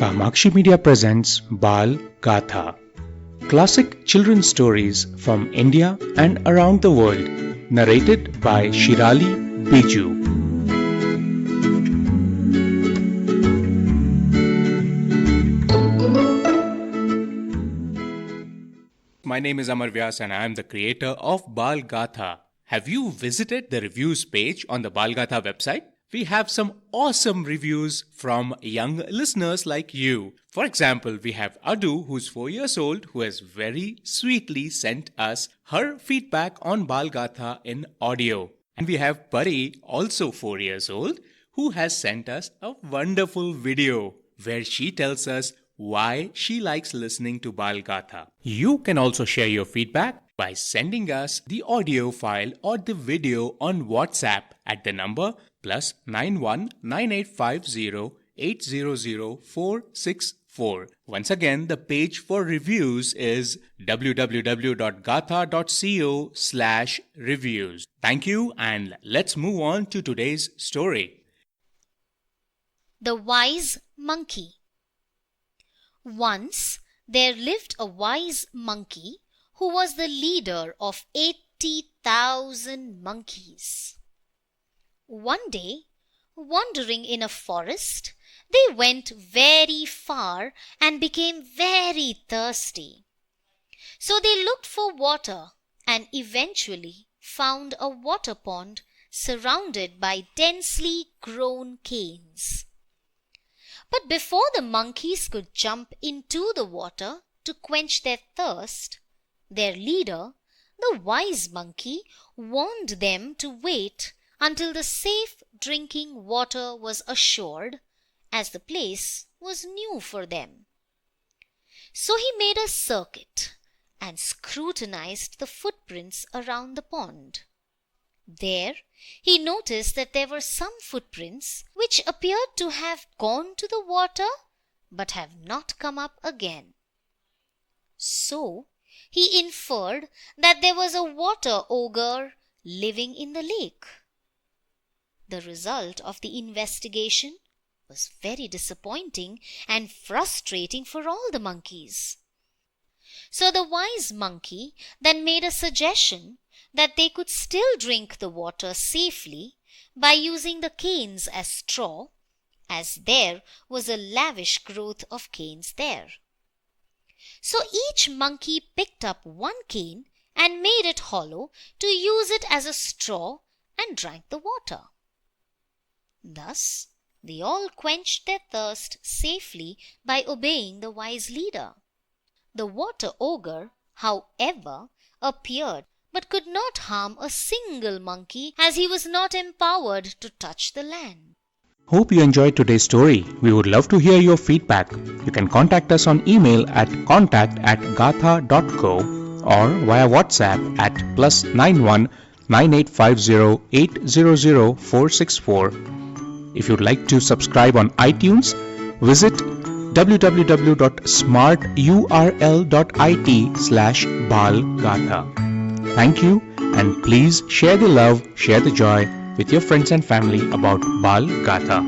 Kamakshi Media presents Baalgatha, classic children's stories from India and around the world, narrated by Shirali Biju. My name is Amar Vyas and I am the creator of Baalgatha. Have you visited the reviews page on the Baalgatha website? We have some awesome reviews from young listeners like you. For example, we have Adu, who's 4 years old, who has very sweetly sent us her feedback on Baalgatha in audio. And we have Pari, also 4 years old, who has sent us a wonderful video where she tells us why she likes listening to Baalgatha. You can also share your feedback by sending us the audio file or the video on WhatsApp at the number +91 9850 800 464. Once again, the page for reviews is www.gatha.co/reviews. Thank you, and let's move on to today's story. The Wise Monkey. Once there lived a wise monkey who was the leader of 80,000 monkeys. One day, wandering in a forest, they went very far and became very thirsty. So they looked for water and eventually found a water pond surrounded by densely grown canes. But before the monkeys could jump into the water to quench their thirst, their leader, the wise monkey, warned them to wait until the safe drinking water was assured, as the place was new for them. So he made a circuit and scrutinized the footprints around the pond. There, he noticed that there were some footprints which appeared to have gone to the water but have not come up again. So, he inferred that there was a water ogre living in the lake. The result of the investigation was very disappointing and frustrating for all the monkeys. So the wise monkey then made a suggestion that they could still drink the water safely by using the canes as straw, as there was a lavish growth of canes there. So each monkey picked up one cane and made it hollow to use it as a straw and drank the water. Thus, they all quenched their thirst safely by obeying the wise leader. The water ogre, however, appeared but could not harm a single monkey as he was not empowered to touch the land. Hope you enjoyed today's story. We would love to hear your feedback. You can contact us on email at contact@gatha.co or via WhatsApp at +91 9850 800 464. If you'd like to subscribe on iTunes, visit www.smarturl.it/Baalgatha. Thank you, and please share the love, share the joy with your friends and family about Baalgatha.